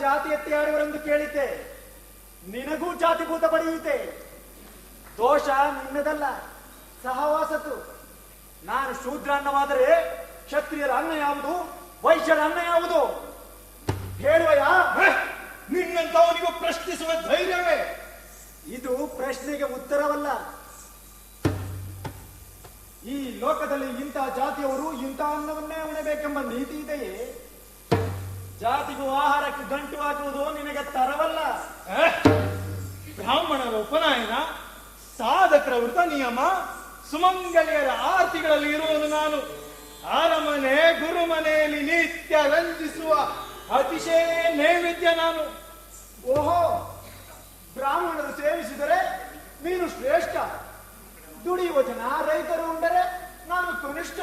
ಜಾತಿ ಎತ್ತಿ ಆಡುವರೆಂದು ಕೇಳಿದ್ದೆ. ನಿನಗೂ ಜಾತಿಭೂತ ಪಡೆಯುತ್ತೆ. ದೋಷ ನಿನ್ನದಲ್ಲ, ಸಹವಾಸತ್ತು. ನಾನು ಶೂದ್ರ ಅನ್ನವಾದರೆ ಕ್ಷತ್ರಿಯರ ಅನ್ನ ಯಾವುದು, ವೈಶ್ಯರ ಅನ್ನ ಯಾವುದು ಹೇಳುವಯಾ? ನಿನ್ನಂತವನಿಗೂ ಪ್ರಶ್ನಿಸುವ ಧೈರ್ಯವೇ? ಇದು ಪ್ರಶ್ನೆಗೆ ಉತ್ತರವಲ್ಲ. ಈ ಲೋಕದಲ್ಲಿ ಇಂಥ ಜಾತಿಯವರು ಇಂಥ ಅನ್ನವನ್ನೇ ಉಣಬೇಕೆಂಬ ನೀತಿ ಇದೆಯೇ? ಜಾತಿಗೂ ಆಹಾರಕ್ಕೆ ಗಂಟು ಹಾಕುವುದು ನಿನಗೆ ತರವಲ್ಲ. ಬ್ರಾಹ್ಮಣರ ಉಪನಯನ, ಸಾಧಕರ ವೃತ ನಿಯಮ, ಸುಮಂಗಲಿಯರ ಆರತಿಗಳಲ್ಲಿ ಇರುವನು ನಾನು. ಅರಮನೆ ಗುರುಮನೆಯಲ್ಲಿ ನಿತ್ಯ ರಂಜಿಸುವ ಅತಿಶಯ ನೈವೇದ್ಯ ನಾನು. ಓಹೋ, ಬ್ರಾಹ್ಮಣರು ಸೇವಿಸಿದರೆ ನೀನು ಶ್ರೇಷ್ಠ, ದುಡಿಯುವ ಜನ ರೈತರು ಉಂಡರೆ ನಾನು ಕನಿಷ್ಠ.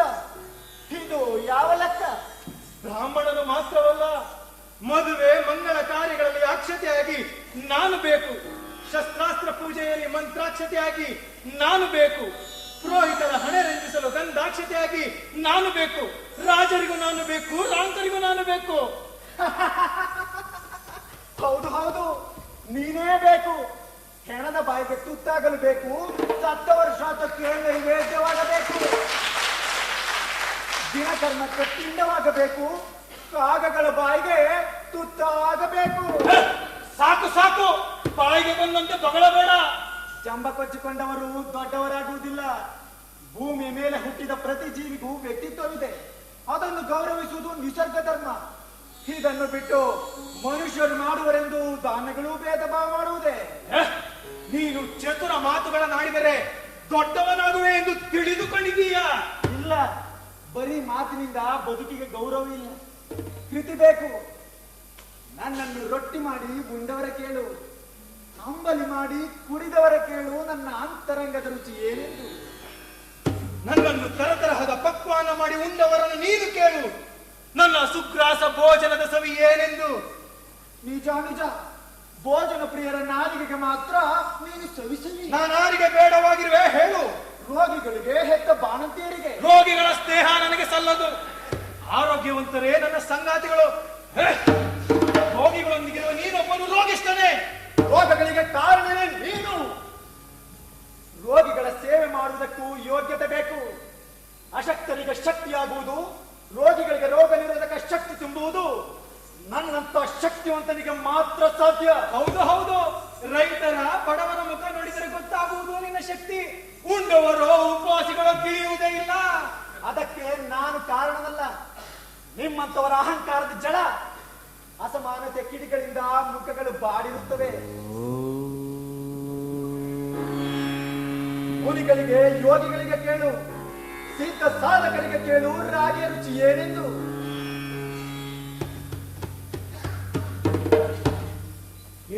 ಇದು ಯಾವ ಲೆಕ್ಕ? ಬ್ರಾಹ್ಮಣರು ಮಾತ್ರವಲ್ಲ, ಮದುವೆ ಮಂಗಳ ಕಾರ್ಯಗಳಲ್ಲಿ ಅಕ್ಷತೆಯಾಗಿ ನಾನು ಬೇಕು. ಶಸ್ತ್ರಾಸ್ತ್ರ ಪೂಜೆಯಲ್ಲಿ ಮಂತ್ರಾಕ್ಷತೆಯಾಗಿ ನಾನು ಬೇಕು. ಪುರೋಹಿತರ ಹಣೆ ರಂಜಿಸಲು ಗಂಧಾಕ್ಷತೆಯಾಗಿ ನಾನು ಬೇಕು. ರಾಜರಿಗೂ ನಾನು ಬೇಕು, ರಾಂಕರಿಗೂ ನಾನು ಬೇಕು. ಹೌದು ಹೌದು, ನೀನೇ ಬೇಕು. ಹೆಣದ ಬಾಯಿಗೆ ತುತ್ತಾಗಲು ಬೇಕು, ಸತ್ತವರ ಶಾತಕ್ಕೆ ನೈವೇದ್ಯವಾಗಬೇಕು, ದಿನಕರ್ಮಕ್ಕೆ ಪಿಂಡವಾಗಬೇಕು, ಕಾಗಗಳ ಬಾಯಿಗೆ ತುತ್ತಾಗಬೇಕು. ಸಾಕು ಸಾಕು, ಬಾಯಿಗೆ ಬಂದಂತೆ ಬಗಳಬೇಡ. ಜಂಬ ಕೊಚ್ಚಿಕೊಂಡವರು ದೊಡ್ಡವರಾಗುವುದಿಲ್ಲ. ಭೂಮಿಯ ಮೇಲೆ ಹುಟ್ಟಿದ ಪ್ರತಿ ಜೀವಿಗೂ ವ್ಯಕ್ತಿತ್ವವಿದೆ, ಅದನ್ನು ಗೌರವಿಸುವುದು ನಿಸರ್ಗ ಧರ್ಮ. ಇದನ್ನು ಬಿಟ್ಟು ಮನುಷ್ಯರು ಮಾಡುವರೆಂದು ದಾನಗಳು ಭೇದ ಭಾವ ಮಾಡುವುದೇ? ನೀನು ಚತುರ ಮಾತುಗಳನ್ನಾಡಿದರೆ ದೊಡ್ಡವನಾಗುವೆ ಎಂದು ತಿಳಿದುಕೊಂಡಿದ್ದೀಯಾ? ಇಲ್ಲ, ಬರೀ ಮಾತಿನಿಂದ ಬದುಕಿಗೆ ಗೌರವ ಇಲ್ಲ, ಕೃತಿ ಬೇಕು. ನನ್ನನ್ನು ರೊಟ್ಟಿ ಮಾಡಿ ಉಂಡವರ ಕೇಳು, ಅಂಬಲಿ ಮಾಡಿ ಕುಡಿದವರ ಕೇಳು ನನ್ನ ಅಂತರಂಗದ ರುಚಿ ಏನೆಂದು. ನನ್ನನ್ನು ತರತರಹದ ಪಕ್ವಾನ ಮಾಡಿ ಉಂಡವರನ್ನು ನೀನು ಕೇಳು, ನನ್ನ ಸುಗ್ರಾಸ ಭೋಜನದ ಸವಿ ಏನೆಂದು. ನಿಜ ನಿಜ, ಭೋಜನ ಪ್ರಿಯರ ನಾಲಿಗೆಗೆ ಮಾತ್ರ ನೀನು ಸವಿಸಲಿ. ನಾನಾರಿಗೆ ಬೇಡವಾಗಿರುವೆ ಹೇಳು. ರೋಗಿಗಳಿಗೆ, ಹೆತ್ತ ಬಾಣಂತಿಯರಿಗೆ. ರೋಗಿಗಳ ಸ್ನೇಹ ನನಗೆ ಸಲ್ಲದು. ಆರೋಗ್ಯವಂತರೇ ನನ್ನ ಸಂಗಾತಿಗಳು. ರೋಗಿಗಳೊಂದಿಗಿರುವ ನೀನೊಬ್ಬನು ರೋಗಿಷ್ಠನೇ. ರೋಗಗಳಿಗೆ ಕಾರಣವೇ ನೀನು. ರೋಗಿಗಳ ಸೇವೆ ಮಾಡುವುದಕ್ಕೂ ಯೋಗ್ಯತೆ ಬೇಕು. ಅಶಕ್ತರಿಗೆ ಶಕ್ತಿಯಾಗುವುದು, ರೋಗಿಗಳಿಗೆ ರೋಗ ನಿರೋಧಕ ಶಕ್ತಿ ತುಂಬುವುದು ನನ್ನಂತ ಶಕ್ತಿವಂತನಿಗೆ ಮಾತ್ರ ಸಾಧ್ಯ. ಹೌದು ಹೌದು, ರೈತರ ಬಡವರ ಮುಖ ನೋಡಿದರೆ ಗೊತ್ತಾಗುವುದು ನಿನ್ನ ಶಕ್ತಿ. ಉಂಡವರು ಉಪವಾಸಿಗಳು ತಿಳಿಯುವುದೇ ಇಲ್ಲ. ಅದಕ್ಕೆ ನಾನು ಕಾರಣನಲ್ಲ, ನಿಮ್ಮಂತವರ ಅಹಂಕಾರದ ಜಡ. ಅಸಮಾನತೆ ಕಿಡಿಗಳಿಂದ ಮುಖಗಳು ಬಾಡಿರುತ್ತವೆ. ಮುನಿಗಳಿಗೆ, ಯೋಗಿಗಳಿಗೆ ಕೇಳು, ಸಿದ್ಧ ಸಾಧಕರಿಗೆ ಕೇಳು, ರಾಗಿಯ ರುಚಿ ಏನೆಂದು.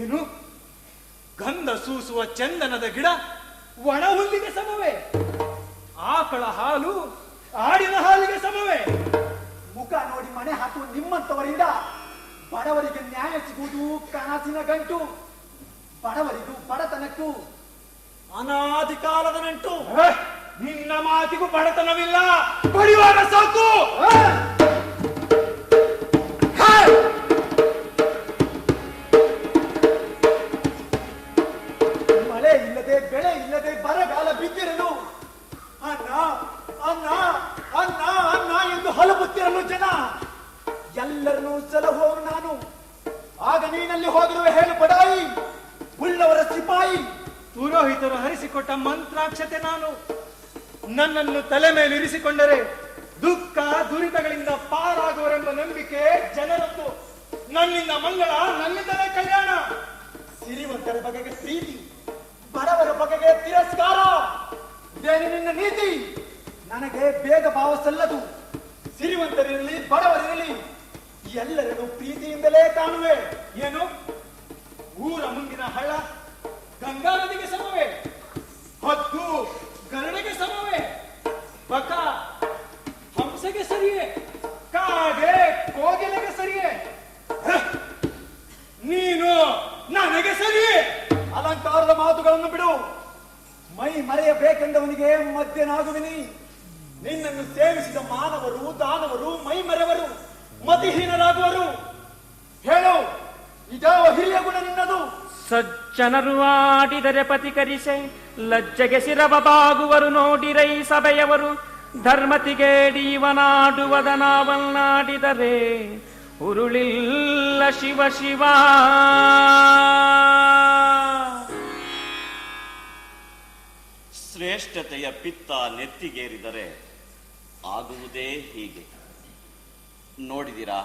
ಏನು? ಗಂಧ ಸೂಸುವ ಚಂದನದ ಗಿಡ ಒಣ ಹುಲ್ಲಿಗೆ ಸಮವೇ? ಆಕಳ ಹಾಲು ಆಡಿನ ಹಾಲಿಗೆ ಸಮವೇ? ಮುಖ ನೋಡಿ ಮಣೆ ಹಾಕುವ ನಿಮ್ಮಂತವರಿಂದ ಬಡವರಿಗೆ ನ್ಯಾಯ ಸಿಗುವುದು ಕನಸಿನ ಗಂಟು. ಬಡವರಿಗೂ ಬಡತನಕ್ಕೂ ಅನಾದಿ ಕಾಲದ ನಂಟು. ನಿನ್ನ ಮಾತಿಗೂ ಬಡತನವಿಲ್ಲ, ಬಡಿಯುವಾಗ ಸಾಕು. ಮಳೆ ಇಲ್ಲದೆ, ಬೆಳೆ ಇಲ್ಲದೆ ಬರಗಾಲ ಬಿದ್ದಿರಲು ಅನ್ನ ಅನ್ನ ಅನ್ನ ಅನ್ನ ಎಂದು ಹಲಬುತ್ತಿರಲು ಜನ ಎಲ್ಲರನ್ನೂ ಸಲಹುವವನು ನಾನು. ಆಗ ನೀನಲ್ಲಿ ಹೋಗಿರುವೆ ಹೇಳು ಬಡಾಯಿ, ಉಳ್ಳವರ ಸಿಪಾಯಿ. ಪುರೋಹಿತರು ಹರಿಸಿಕೊಟ್ಟ ಮಂತ್ರಾಕ್ಷತೆ ನಾನು. ನನ್ನನ್ನು ತಲೆ ಮೇಲೆ ಇರಿಸಿಕೊಂಡರೆ ದುಃಖ ದುರಿತಗಳಿಂದ ಪಾರಾಗುವರೆಂಬ ನಂಬಿಕೆ ಜನರದ್ದು. ನನ್ನಿಂದ ಮಂಗಳ, ನನ್ನಿಂದಲೇ ಕಲ್ಯಾಣ. ಸಿರಿವಂತರ ಬಗೆಗೆ ಪ್ರೀತಿ, ಬಡವರ ಬಗೆಗೆ ತಿರಸ್ಕಾರ. ಇದೇನು ನಿನ್ನ ನೀತಿ? ನನಗೆ ಭೇದ ಭಾವ ಸಲ್ಲದು. ಸಿರಿವಂತರಿರಲಿ, ಬಡವರಿರಲಿ, ಎಲ್ಲರನ್ನು ಪ್ರೀತಿಯಿಂದಲೇ ಕಾಣುವೆ. ಏನು? ಊರ ಮುಂದಿನ ಹಳ್ಳ ಗಂಗಾ ನದಿಗೆ ಸಮವೇ? ಹದ್ದು ಗರುಡೆಗೆ ಸಮವೇ? ಬಕ ಹಂಸಗೆ ಸರಿಯೇ? ಕಾಗೆ ಕೋಗಿಲೆಗೆ ಸರಿಯೇ? ನೀನು ನನಗೆ ಸರಿಯೇ? ಅಲಂಕಾರದ ಮಾತುಗಳನ್ನು ಬಿಡು. ಮೈ ಮರೆಯಬೇಕೆಂದವನಿಗೆ ಮಧ್ಯನಾಗುವಿನಿ. ನಿನ್ನನ್ನು ಸೇವಿಸಿದ ಮಾನವರು, ದಾನವರು ಮೈ ಮರೆವರು, ಮತಿಹೀನರಾಗುವರು. ಹೇಳು, ಸಜ್ಜನರು ಆಡಿದರೆ ಪತಿಕರಿಸೆ ಲಜ್ಜೆಗೆ ಶಿರವ ಬಾಗುವರು ನೋಡಿರೈ ಸಭೆಯವರು. ಧರ್ಮತಿಗೇಡಿಯವನಾಡುವದನಾವನ್ನಾಡಿದರೆ ಉರುಳಿಲ್ಲ ಶಿವ ಶಿವ. ಶ್ರೇಷ್ಠತೆಯ ಪಿತ್ತ ನೆತ್ತಿಗೇರಿದರೆ ಆಗುವುದೇ ಹೀಗೆ. ನೋಡಿದಿರಾ,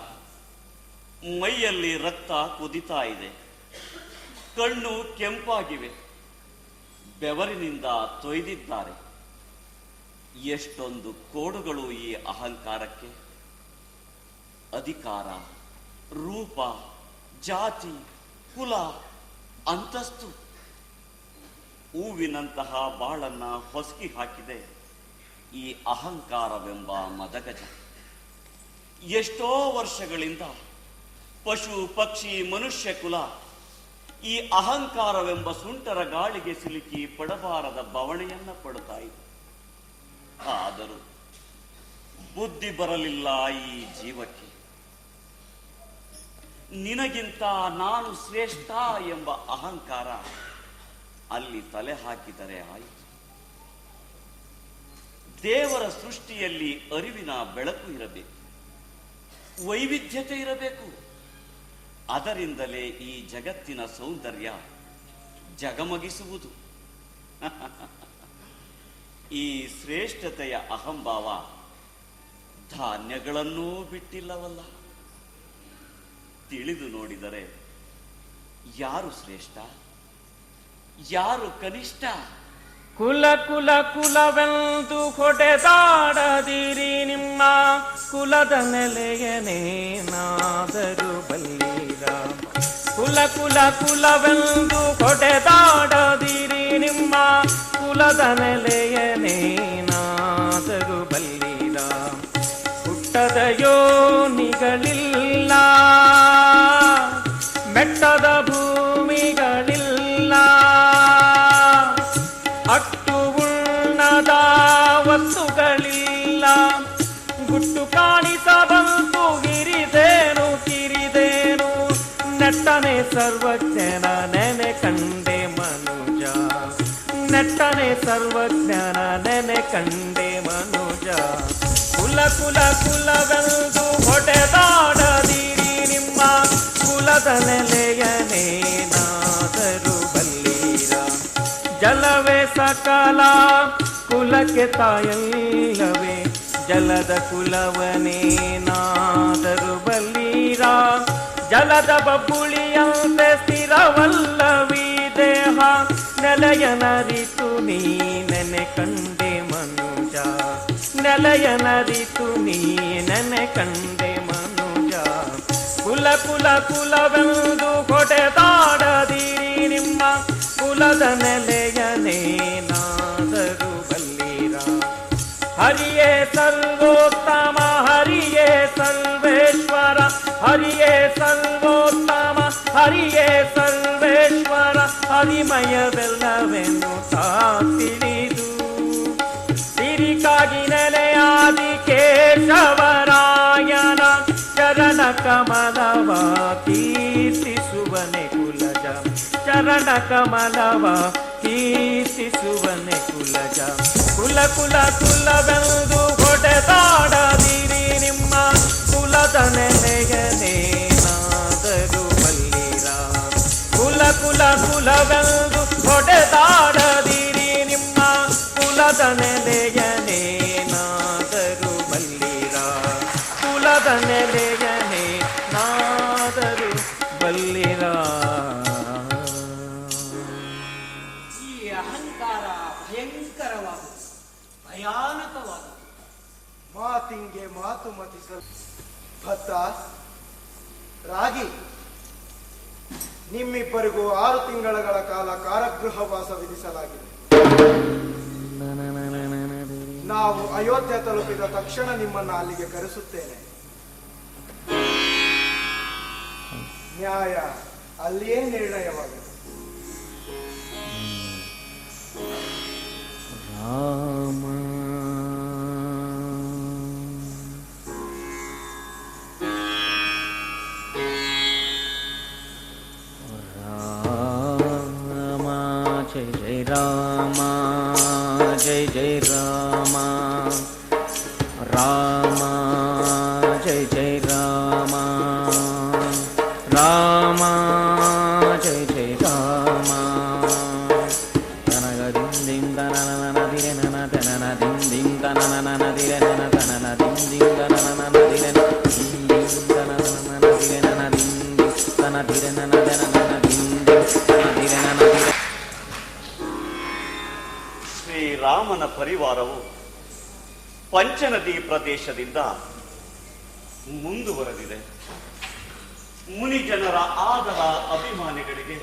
ಮೈಯಲ್ಲಿ ರಕ್ತ ಕುದಿತಾ ಇದೆ, ಕಣ್ಣು ಕೆಂಪಾಗಿವೆ, ಬೆವರಿನಿಂದ ತೊಯ್ದಿದ್ದಾರೆ. ಎಷ್ಟೊಂದು ಕೋಡುಗಳು ಈ ಅಹಂಕಾರಕ್ಕೆ! ಅಧಿಕಾರ, ರೂಪ, ಜಾತಿ, ಕುಲ, ಅಂತಸ್ತು, ಹೂವಿನಂತಹ ಬಾಳನ್ನ ಹೊಸಕಿ ಹಾಕಿದೆ ಈ ಅಹಂಕಾರವೆಂಬ ಮದಗಜ. ಎಷ್ಟೋ ವರ್ಷಗಳಿಂದ ಪಶು ಪಕ್ಷಿ ಮನುಷ್ಯ ಕುಲ ಈ ಅಹಂಕಾರವೆಂಬ ಸುಂಟರ ಗಾಳಿಗೆ ಸಿಲುಕಿ ಪಡಬಾರದ ಬವಣೆಯನ್ನ ಪಡುತ್ತಾ ಇದೆ. ಆದರೂ ಬುದ್ಧಿ ಬರಲಿಲ್ಲ ಈ ಜೀವಕ್ಕೆ. ನಿನಗಿಂತ ನಾನು ಶ್ರೇಷ್ಠ ಎಂಬ ಅಹಂಕಾರ ಅಲ್ಲಿ ತಲೆ ಹಾಕಿದರೆ ಆಯಿತು. ದೇವರ ಸೃಷ್ಟಿಯಲ್ಲಿ ಅರಿವಿನ ಬೆಳಕು ಇರಬೇಕು, ವೈವಿಧ್ಯತೆ ಇರಬೇಕು. ಅದರಿಂದಲೇ ಈ ಜಗತ್ತಿನ ಸೌಂದರ್ಯ ಜಗಮಗಿಸುವುದು. ಈ ಶ್ರೇಷ್ಠತೆಯ ಅಹಂಭಾವ ಧಾನ್ಯಗಳನ್ನೂ ಬಿಟ್ಟಿಲ್ಲವಲ್ಲ. ತಿಳಿದು ನೋಡಿದರೆ ಯಾರು ಶ್ರೇಷ್ಠ, ಯಾರು ಕನಿಷ್ಠ? ಕುಲ ಕುಲ ಕುಲವೆಂದು ಹೊಡೆದಾಡದಿರಿ, ನಿಮ್ಮ ಕುಲದ ನೆಲೆಯನೇನಾದರೂ ಬಲ್ಲಿರ. ಕುಲ ಕುಲ ಕುಲವೆಂದು ಹೊಡೆದಾಡದಿರಿ, ನಿಮ್ಮ ಕುಲದ ನೆಲೆಯನೇನಾದರೂ ಬಲ್ಲಿರ. ಹುಟ್ಟದ ಯೋನಿಗಳಿಲ್ಲ, ಬೆಟ್ಟದ ಭೂಮಿಗಳಿಲ್ಲ, ಅಟ್ಟು ಉಣ್ಣದ ವಸ್ತುಗಳಿಲ್ಲ. ಗುಟ್ಟು ಕಾಣಿಸಬಂತು ಹಿರಿದೇನು ಕಿರಿದೇನು, ನೆಟ್ಟನೆ ಸರ್ವಜ್ಞನ ನೆನೆ ಕಂಡೆ ಮನುಜ. ನೆಟ್ಟನೆ ಸರ್ವಜ್ಞನ ನೆನೆ ಕಂಡೆ ಮನುಜ. ಕುಲ ಕುಲ ಕುಲವೆಂದು ಹೊಡೆದಾಡದಿರಿ, ನಿಮ್ಮ ಕುಲದ ನೆಲೆಯನೇನಾದರೂ ಬಲ್ಲೀರ. ಜಲವೇ ಸಕಲ ಕುಲಕ್ಕೆ ತಾಯಲ್ಲವೇ, ಜಲದ ಕುಲವನೇನಾದರೂ ಬಲ್ಲೀರ. ಜಲದ ಬಬ್ಬುಳಿಯಂತೆ ಸ್ಥಿರವಲ್ಲವೀ ದೇಹ, ನೆಲೆಯನರಿತು ನೀ ನೆನೆ ಕಂಡೆ ಮನುಜ. ನೆಲೆಯನರಿತು ನೀ ನೆನೆ ಕಂಡೆ ಮನುಜ. ಕುಲ ಕುಲ ಕುಲವೆಂದು ಹೊಡೆದಾಡದಿರಿ, ನಿಮ್ಮ ಕುಲದ ನೆಲೆಯನೇನಾದರೂ ಬಲ್ಲೀರ. ಹರಿಯೇ ಸರ್ವೋತ್ತಮ, ಹರಿಯೇ ಸರ್ವೇಶ್ವರ, ಹರಿಯೇ ಸರ್ವೋತ್ತಮ, ಹರಿಯೇ ಸರ್ವೇಶ್ವರ. ಹರಿಮಯವೆಲ್ಲವೆನ್ನು ತಿಳಿದು ಸಿರಿಕಾಗಿ ನೆಲೆಯಾದಿ ಕೇಶವರಾಯನ ಚರಣ ಕಮಲವ ಕೀರ್ತಿಸುವನೆ ಕುಲಜ. ಚರಣ ಕಮಲವ ಕೀರ್ತಿಸುವನೆ ಕುಲಜ. ಕುಲ ಕುಲ ಕುಲವೆಂದು ಹೊಡೆದಾಡದಿರಿ, ನಿಮ್ಮ ಕುಲದ ನೆಲೆಯನೇನಾದರೂ ಬಲ್ಲಿರ. ಕುಲ ಕುಲ ಕುಲವೆಂದು ಹೊಡೆದಾಡದಿರಿ, ನಿಮ್ಮ ಕುಲದ ನೆಲೆಯನೇನಾದರೂ ಬಲ್ಲಿರ. ಕುಲದ ನೆಲೆಯನೇನಾದರೂ ಬಲ್ಲಿರ. ಈ ಅಹಂಕಾರ ಭಯಂಕರವಾದ, ಭಯಾನಕವಾದ. ಮಾತಿಂಗೆ ಮಾತು ಮತಿಸಲು ಭತ್ತ ರಾಗಿ, ನಿಮ್ಮಿಬ್ಬರಿಗೂ 6 ತಿಂಗಳ ಕಾಲ ಕಾರಾಗೃಹವಾಸ ವಿಧಿಸಲಾಗಿದೆ. ನಾವು ಅಯೋಧ್ಯೆ ತಲುಪಿದ ತಕ್ಷಣ ನಿಮ್ಮನ್ನು ಅಲ್ಲಿಗೆ ಕರೆಸುತ್ತೇನೆ. ನ್ಯಾಯ ಅಲ್ಲಿಯೇ ನಿರ್ಣಯವಾಗಿದೆ. ರಾಮ ರಾಮ ಜಯ ಜಯ ರಾಮ ಜಯ ಜಯ ರಾಮ ರಾಮ ಜಯ ಜಯ ರಾಮ ರಾಮ ಜಯ ಜಯ ರಾಮ ತನಗ ದಿಂದಿಂ ತನನ ದಿರೆ ನನ ತನನ ದಿಂದಿಂ ತನನ ದಿರೆ ನನ ತನನ ದಿಂದಿಂ ತನನ ದಿರೆ ದಿಂದಿಂ ತನನ ದಿರೆ ನನ ದಿಂದಿಂ ತನ ದಿರೆ ನನ ತನನ ದಿಂದಿಂ ತನ ದಿರೆ ನನ ದಿರೆ. ಶ್ರೀರಾಮನ ಪರಿವಾರವು ಪಂಚನದಿ ಪ್ರದೇಶದಿಂದ ಮುಂದುವರೆದಿದೆ. ಮುನಿಜನರ ಆದರ ಅಭಿಮಾನಿಗಳಿಗೆ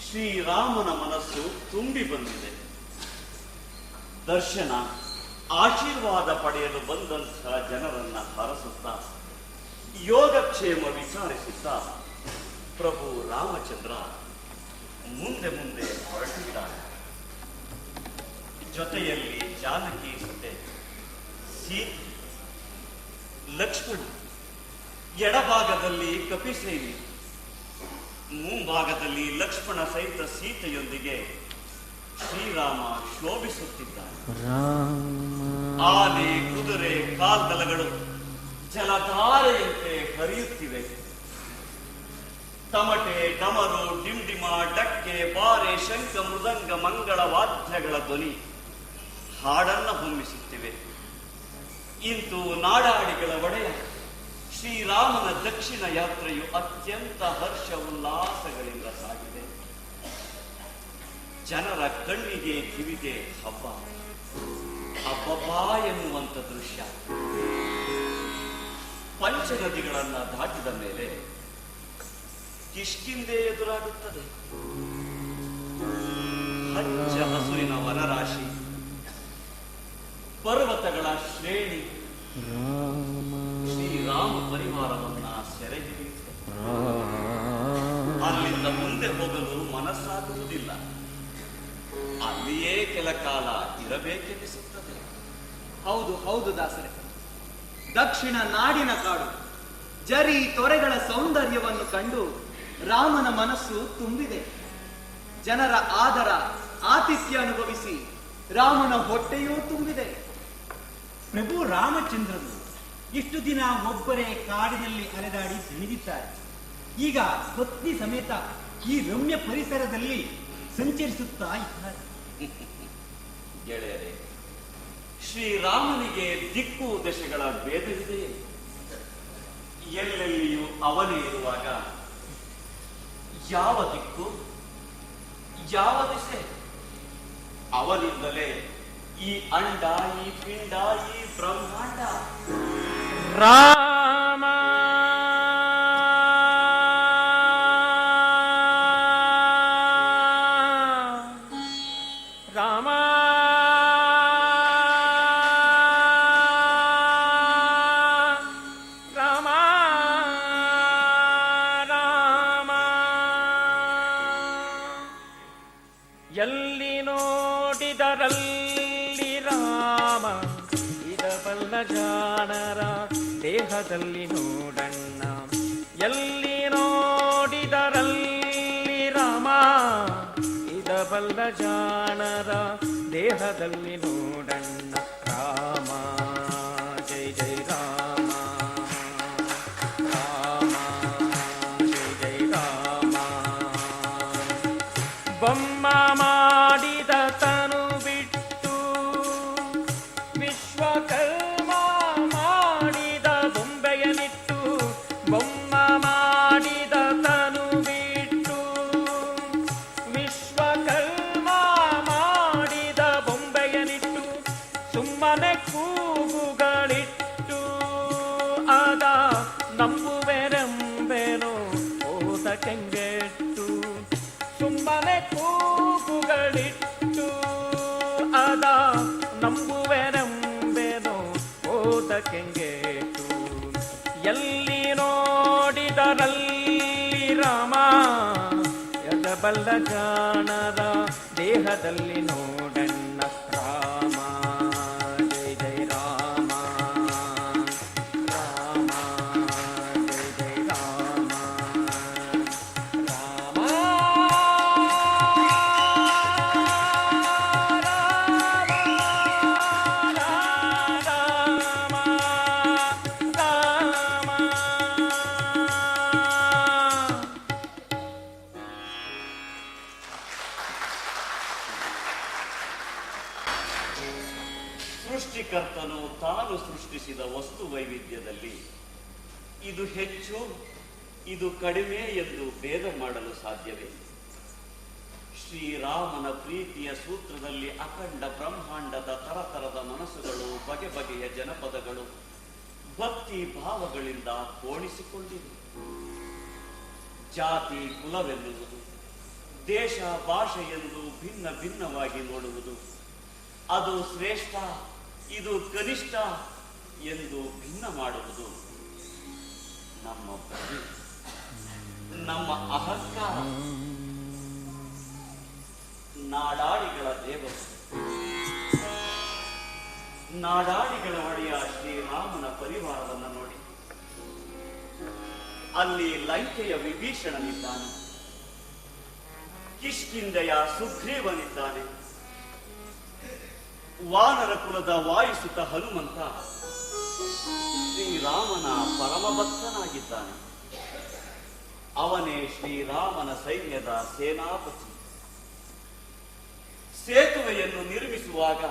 ಶ್ರೀರಾಮನ ಮನಸ್ಸು ತುಂಬಿ ಬಂದಿದೆ. ದರ್ಶನ ಆಶೀರ್ವಾದ ಪಡೆಯಲು ಬಂದಂತಹ ಜನರನ್ನ ಹರಸುತ್ತಾ ಯೋಗಕ್ಷೇಮ ವಿಚಾರಿಸುತ್ತಾ ಪ್ರಭು ರಾಮಚಂದ್ರ ಮುಂದೆ ಮುಂದೆ ಹೊರಟಿದ್ದಾರೆ. ಜೊತೆಯಲ್ಲಿ ಜಾನಕಿ ಸತೆ, ಸೀತೆ, ಲಕ್ಷ್ಮಣ, ಎಡಭಾಗದಲ್ಲಿ ಕಪಿಸೇನಿ, ಮುಂಭಾಗದಲ್ಲಿ ಲಕ್ಷ್ಮಣ ಸಹಿತ ಸೀತೆಯೊಂದಿಗೆ ಶ್ರೀರಾಮ ಶೋಭಿಸುತ್ತಿದ್ದಾನೆ. ಆನೆ, ಕುದುರೆ, ಕಾಲ್ದಲಗಳು ಜಲಧಾರೆಯಂತೆ ಹರಿಯುತ್ತಿವೆ. ತಮಟೆ, ಡಮರು, ಡಿಂಡಿಮ, ಡಕ್ಕೆ, ಬಾರೆ, ಶಂಖ, ಮೃದಂಗ, ಮಂಗಳ ವಾದ್ಯಗಳ ಧ್ವನಿ ಹಾಡನ್ನ ಹೊಮ್ಮಿಸುತ್ತಿವೆ. ಇಂತು ನಾಡಾಡಿಗಳ ಒಡೆಯ ಶ್ರೀರಾಮನ ದಕ್ಷಿಣ ಯಾತ್ರೆಯು ಅತ್ಯಂತ ಹರ್ಷ ಉಲ್ಲಾಸಗಳಿಂದ ಸಾಗಿದೆ. ಜನರ ಕಣ್ಣಿಗೆ ಕಿವಿಗೆ ಹಬ್ಬ ಹಬ್ಬ ಎನ್ನುವಂತ ದೃಶ್ಯ. ಪಂಚನದಿಗಳನ್ನ ದಾಟಿದ ಮೇಲೆ ಕಿಷ್ಕಿಂದೆ ಎದುರಾಗುತ್ತದೆ. ಹಚ್ಚ ಹಸುರಿನ ವನರಾಶಿ, ಪರ್ವತಗಳ ಶ್ರೇಣಿ ಶ್ರೀರಾಮ ಪರಿವಾರವನ್ನ ಸೆರೆ ಹಿಡಿಯುತ್ತೆ. ಅಲ್ಲಿಂದ ಮುಂದೆ ಹೋಗಲು ಮನಸ್ಸಾಗುವುದಿಲ್ಲ. ಅಲ್ಲಿಯೇ ಕೆಲ ಕಾಲ ಇರಬೇಕೆನಿಸುತ್ತದೆ. ಹೌದು ಹೌದು ದಾಸರೇ, ದಕ್ಷಿಣ ನಾಡಿನ ಕಾಡು ಜರಿ ತೊರೆಗಳ ಸೌಂದರ್ಯವನ್ನು ಕಂಡು ರಾಮನ ಮನಸ್ಸು ತುಂಬಿದೆ. ಜನರ ಆದರ ಆತಿಥ್ಯ ಅನುಭವಿಸಿ ರಾಮನ ಹೊಟ್ಟೆಯೂ ತುಂಬಿದೆ. ಪ್ರಭು ರಾಮಚಂದ್ರನು ಇಷ್ಟು ದಿನ ಒಬ್ಬರೇ ಕಾಡಿನಲ್ಲಿ ಅಲೆದಾಡಿ ತಿಳಿದಿದ್ದಾರೆ. ಈಗ ಪತ್ನಿ ಸಮೇತ ಈ ರಮ್ಯ ಪರಿಸರದಲ್ಲಿ ಸಂಚರಿಸುತ್ತಾ ಇದ್ದಾರೆ. ಗೆಳೆಯರೇ, ಶ್ರೀರಾಮನಿಗೆ ದಿಕ್ಕು ದಶೆಗಳ ಭೇದವಿದೆಯೇ? ಎಲ್ಲೆಲ್ಲಿಯೂ ಅವನೇ ಇರುವಾಗ ಯಾವ ದಿಕ್ಕು, ಯಾವ ದಿಶೆ? ಅವನಿಂದಲೇ ಈ ಅಂಡ, ಈ ಪಿಂಡ, ಈ ಬ್ರಹ್ಮಾಂಡ. ರಾಮ ರಾಮ ರಾಮ ರಾಮ ಎಲ್ಲಿ ನೋಡಿದರಲ್ಲಿ ರಾಮ ಇದಬಲ್ಲ ಜಾಣರ ದೇಹದಲ್ಲಿ ನೋಡಣ್ಣ. ಎಲ್ಲಿ ನೋಡಿದರಲ್ಲಿ ರಾಮ ಇದಬಲ್ಲ ಜಾಣರ ದೇಹದಲ್ಲಿ ನೋಡಣ್ಣ. ರಾಮ ಜಯ ಜಯ ರಾಮ ರಾಮ ಜಯ ಜಯ ರಾಮ. ಬೊಮ್ಮ ಮಾಡಿದ ತನು ಬಿಟ್ಟು ವಿಶ್ವಕರ್ಮ ಮಾಡಿದ ಬೊಂಬೆಯನಿಟ್ಟು. ಬೊಮ್ಮ ಮಾಡಿದ ತನು ಬಿಟ್ಟು ವಿಶ್ವಕರ್ಮ ಮಾಡಿದ ಬೊಂಬೆಯನಿಟ್ಟು. ಸುಮ್ಮನೆ ಕೂಗುಗಳಿಟ್ಟು ಆದ ನಂಬುವೆರೆಂಬೆನೋ ಹೋದ ಕೆಂಗೆಟ್ಟು. ಸುಮ್ಮನೆ ಕೂಗುಗಳಿಟ್ಟು ಅದ ನಂಬುವೆನೆಂಬೆನೋ ಹೋದ ಕೆಂಗೆಟ್ಟು. ಎಲ್ಲಿ ನೋಡಿದರಲ್ಲಿ ರಾಮ ಎದಬಲ್ಲ ಜಾಣರ ದೇಹದಲ್ಲಿ ನೋಡಣ್ಣ. ರಾಮ ಜಯ ಜಯ ರಾಮ ರಾಮ ಜಯ ಜಯ ರಾಮ ರಾಮ ಸೃಷ್ಟಿಕರ್ತನು ತಾನು ಸೃಷ್ಟಿಸಿದ ವಸ್ತು ವೈವಿಧ್ಯದಲ್ಲಿ ಇದು ಹೆಚ್ಚು ಇದು ಕಡಿಮೆ ಎಂದು ಭೇದ ಮಾಡಲು ಸಾಧ್ಯವೇ? ಶ್ರೀರಾಮನ ಪ್ರೀತಿಯ ಸೂತ್ರದಲ್ಲಿ ಅಖಂಡ ಬ್ರಹ್ಮಾಂಡದ ತರತರದ ಮನಸ್ಸುಗಳು, ಬಗೆ ಬಗೆಯ ಜನಪದಗಳು, ಭಕ್ತಿ ಭಾವಗಳಿಂದ ಕೋಣಿಸಿಕೊಂಡಿವೆ. ಜಾತಿ ಕುಲವೆನ್ನುವುದು, ದೇಶ ಭಾಷೆ ಎಂದು ಭಿನ್ನ ಭಿನ್ನವಾಗಿ ನೋಡುವುದು, ಅದು ಶ್ರೇಷ್ಠ ಇದು ಕನಿಷ್ಠ ಎಂದು ಭಿನ್ನ ಮಾಡುವುದು ನಮ್ಮ ಬಗೆ, ನಮ್ಮ ಅಹಂಕಾರ. ನಾಡಾಡಿಗಳ ದೇವರು, ನಾಡಾಡಿಗಳ ಒಡೆಯ ಶ್ರೀರಾಮನ ಪರಿವಾರವನ್ನು ನೋಡಿ. ಅಲ್ಲಿ ಲಂಕೆಯ ವಿಭೀಷಣನಿದ್ದಾನೆ, ಕಿಷ್ಕಿಂಧೆಯ ಸುಗ್ರೀವನಿದ್ದಾನೆ, ವಾನರ ಕುಲದ ವಾಯುಸುತ ಹನುಮಂತ ಶ್ರೀರಾಮನ ಪರಮಭಕ್ತನಾಗಿದ್ದಾನೆ. ಅವನೇ ಶ್ರೀರಾಮನ ಸೈನ್ಯದ ಸೇನಾಪತಿ. ಸೇತುವೆಯನ್ನು ನಿರ್ಮಿಸುವಾಗ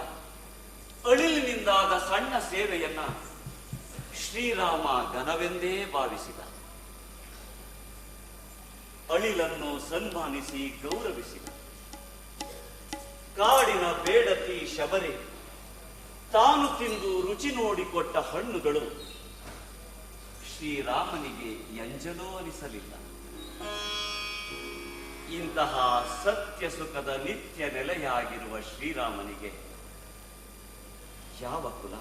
ಅಳಿಲಿನಿಂದಾದ ಸಣ್ಣ ಸೇವೆಯನ್ನ ಶ್ರೀರಾಮ ಘನವೆಂದೇ ಭಾವಿಸಿದ. ಅಳಿಲನ್ನು ಸನ್ಮಾನಿಸಿ ಗೌರವಿಸಿದ. ಕಾಡಿನ ಬೇಡತಿ ಶಬರೆ ತಾನು ತಿಂದು ರುಚಿ ನೋಡಿಕೊಟ್ಟ ಹಣ್ಣುಗಳು ಶ್ರೀರಾಮನಿಗೆ ಎಂಜಲೋ ಅನಿಸಲಿಲ್ಲ. ಇಂತಹ ಸತ್ಯ ಸುಖದ ನಿತ್ಯ ನೆಲೆಯಾಗಿರುವ ಶ್ರೀರಾಮನಿಗೆ ಯಾವ ಕುಲ,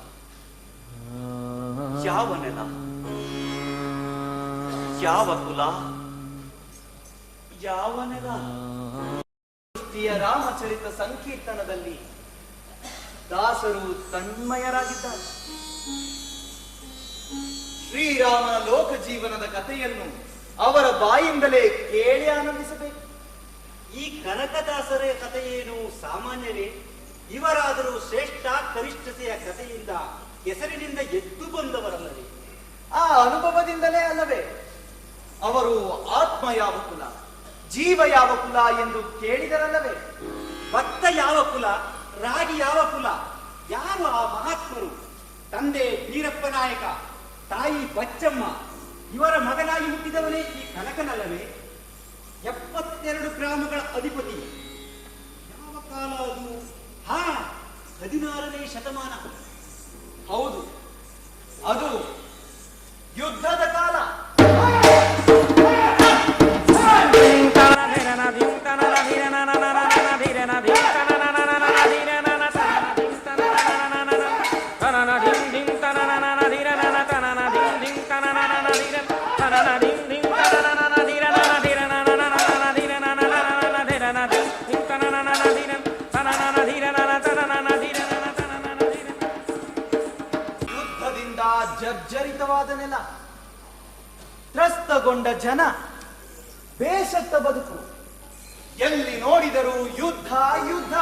ಯಾವ ನೆಲ, ಯಾವ ಕುಲ, ಯಾವ ನೆಲ? ರಾಮಚರಿತ ಸಂಕೀರ್ತನದಲ್ಲಿ ದಾಸರು ತನ್ಮಯರಾಗಿದ್ದಾರೆ. ಶ್ರೀರಾಮನ ಲೋಕ ಜೀವನದ ಕಥೆಯನ್ನು ಅವರ ಬಾಯಿಂದಲೇ ಕೇಳಿ ಆನಂದಿಸಬೇಕು. ಈ ಕನಕದಾಸರ ಕಥೆಯೇನು ಸಾಮಾನ್ಯವೇ? ಇವರಾದರೂ ಶ್ರೇಷ್ಠ ಕನಿಷ್ಠತೆಯ ಕಥೆಯಿಂದ ಹೆಸರಿನಿಂದ ಎದ್ದು ಬಂದವರಲ್ಲವೇ? ಆ ಅನುಭವದಿಂದಲೇ ಅಲ್ಲವೇ ಅವರು ಆತ್ಮ ಯಾವ ಕುಲ, ಜೀವ ಯಾವ ಕುಲ ಎಂದು ಕೇಳಿದರಲ್ಲವೇ? ಭಕ್ತ ಯಾವ ಕುಲ, ರಾಗಿ ಯಾವ ಕುಲ? ಯಾರು ಆ ಮಹಾತ್ಮರು? ತಂದೆ ವೀರಪ್ಪ ನಾಯಕ, ತಾಯಿ ಬಚ್ಚಮ್ಮ, ಇವರ ಮಗನಾಗಿ ಹುಟ್ಟಿದವನೇ ಈ ಕನಕನಲ್ಲವೇ? 72 ಗ್ರಾಮಗಳ ಅಧಿಪತಿ. ಯಾವ ಕಾಲ ಅದು? 16ನೇ ಶತಮಾನ. ಹೌದು, ಅದು ಯುದ್ಧದ ಕಾಲ. ಯುದ್ಧದಿಂದ ಜರ್ಜರಿತವಾದ ನೆಲ, ತ್ರಸ್ತಗೊಂಡ ಜನ, ಬೇಸತ್ತ ಬದುಕು. ಎಲ್ಲಿ ನೋಡಿದರೂ ಯುದ್ಧ ಯುದ್ಧ.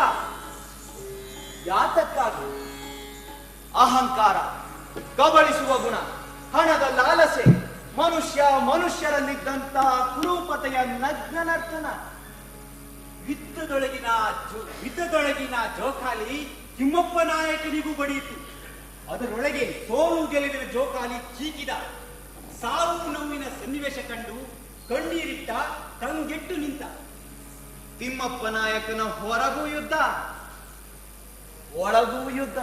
ಯಾತಕ್ಕಾಗಿ? ಅಹಂಕಾರ, ಕಬಳಿಸುವ ಗುಣ, ಹಣದ ಲಾಲಸೆ, ಮನುಷ್ಯರಲ್ಲಿದ್ದಂತಹ ಕುರೂಪತೆಯ ನಗ್ನ ನರ್ತನ. ಯುದ್ಧದೊಳಗಿನ ಜೋಕಾಲಿ ತಿಮ್ಮಪ್ಪ ನಾಯಕನಿಗೂ ಬಡಿಯಿತು. ಅದರೊಳಗೆ ಸೋಲು ಗೆಲುವಿನ ಜೋಕಾಲಿ ಚೀಕಿದ. ಸಾವು ನೋವಿನ ಸನ್ನಿವೇಶ ಕಂಡು ಕಣ್ಣೀರಿಟ್ಟ, ಕಂಗೆಟ್ಟು ನಿಂತ. ತಿಮ್ಮಪ್ಪ ನಾಯಕನ ಹೊರಗೂ ಯುದ್ಧ, ಒಳಗೂ ಯುದ್ಧ.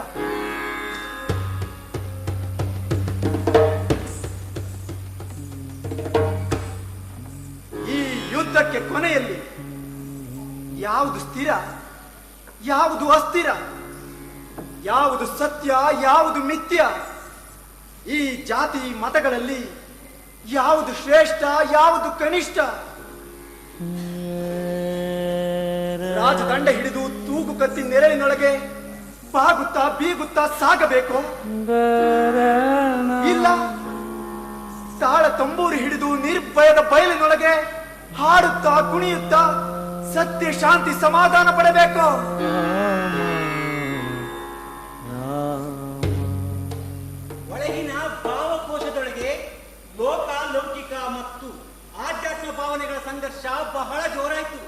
ಈ ಯುದ್ಧಕ್ಕೆ ಕೊನೆಯಲ್ಲಿ ಯಾವುದು ಸ್ಥಿರ, ಯಾವುದು ಅಸ್ಥಿರ, ಯಾವುದು ಸತ್ಯ, ಯಾವುದು ಮಿಥ್ಯ, ಈ ಜಾತಿ ಮತಗಳಲ್ಲಿ ಯಾವುದು ಶ್ರೇಷ್ಠ, ಯಾವುದು ಕನಿಷ್ಠ? ರಾಜದಂಡ ಹಿಡಿದು ತೂಗು ಕತ್ತಿ ನೆರಳಿನೊಳಗೆ ಬಾಗುತ್ತಾ ಬೀಗುತ್ತಾ ಸಾಗಬೇಕು? ಇಲ್ಲ, ತಾಳ ತಂಬೂರಿ ಹಿಡಿದು ನಿರ್ಭಯದ ಬಯಲಿನೊಳಗೆ ಹಾಡುತ್ತಾ ಕುಣಿಯುತ್ತಾ ಸತ್ಯ ಶಾಂತಿ ಸಮಾಧಾನ ಪಡಬೇಕು? ಒಳಗಿನ ಭಾವಕೋಶದೊಳಗೆ ಲೋಕ, ಲೌಕಿಕ ಮತ್ತು ಆಧ್ಯಾತ್ಮ ಭಾವನೆಗಳ ಸಂಘರ್ಷ ಬಹಳ ಜೋರಾಯಿತು.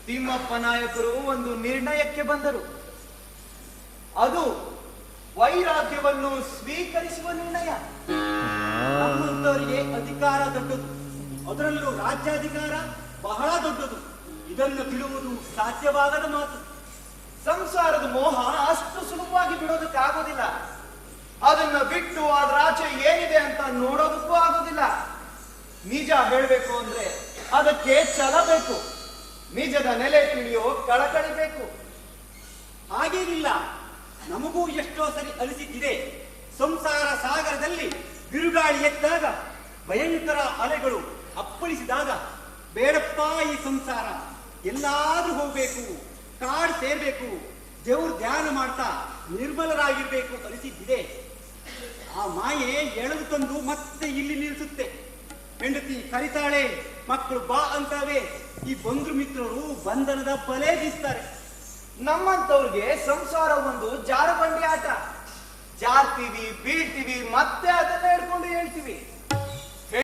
ತಿಮ್ಮಪ್ಪ ನಾಯಕರು ಒಂದು ನಿರ್ಣಯಕ್ಕೆ ಬಂದರು. ಅದು ವೈರಾಗ್ಯವನ್ನು ಸ್ವೀಕರಿಸುವ ನಿರ್ಣಯ. ನಮ್ಮಂತವರಿಗೆ ಅಧಿಕಾರ ದೊಡ್ಡದು, ಅದರಲ್ಲೂ ರಾಜ್ಯಾಧಿಕಾರ ಬಹಳ ದೊಡ್ಡದು. ಇದನ್ನು ಬಿಡುವುದು ಸಾಧ್ಯವಾಗದ ಮಾತು. ಸಂಸಾರದ ಮೋಹ ಅಷ್ಟು ಸುಲಭವಾಗಿ ಬಿಡೋದಕ್ಕಾಗೋದಿಲ್ಲ. ಅದನ್ನ ಬಿಟ್ಟು ಅದರ ಆಚೆ ಏನಿದೆ ಅಂತ ನೋಡೋದಕ್ಕೂ ಆಗೋದಿಲ್ಲ. ನಿಜ ಹೇಳಬೇಕು ಅಂದ್ರೆ ಅದಕ್ಕೆ ಛಲ ಬೇಕು. ನಿಜದ ನೆಲೆ ತಿಳಿಯೋ ಕಳಕಳಿಬೇಕು. ಹಾಗೇನಿಲ್ಲ, ನಮಗೂ ಎಷ್ಟೋ ಸರಿ ಅನಿಸಿದ್ದಿದೆ. ಸಂಸಾರ ಸಾಗರದಲ್ಲಿ ಬಿರುಗಾಳಿ ಎದ್ದಾಗ, ಭಯಂಕರ ಅಲೆಗಳು ಅಪ್ಪಳಿಸಿದಾಗ, ಬೇಡಪ್ಪ ಈ ಸಂಸಾರ, ಎಲ್ಲಾದ್ರೂ ಹೋಗ್ಬೇಕು, ಕಾಡು ಸೇರ್ಬೇಕು, ದೇವ್ರ ಧ್ಯಾನ ಮಾಡ್ತಾ ನಿರ್ಮಲರಾಗಿರ್ಬೇಕು ಅನಿಸಿದ್ದಿದೆ. ಆ ಮಾಯೆ ಎಳೆದು ತಂದು ಮತ್ತೆ ಇಲ್ಲಿ ನಿಲ್ಲಿಸುತ್ತೆ. ಹೆಂಡತಿ ಕರಿತಾಳೆ, ಮಕ್ಕಳು ಬಾ ಅಂತಾವೆ. ಈ ಬಂಧು ಮಿತ್ರರು ಬಂಧನದ ಬಲೆ ಬೀಸ್ತಾರೆ. ನಮ್ಮಂತವ್ರಿಗೆ ಸಂಸಾರ ಒಂದು ಜಾರಬಂಡಿ ಆಟ. ಜಾರ್ತೀವಿ, ಬೀಳ್ತೀವಿ, ಮತ್ತೆ ಅದನ್ನ ಹಿಡ್ಕೊಂಡು ಹೇಳ್ತೀವಿ.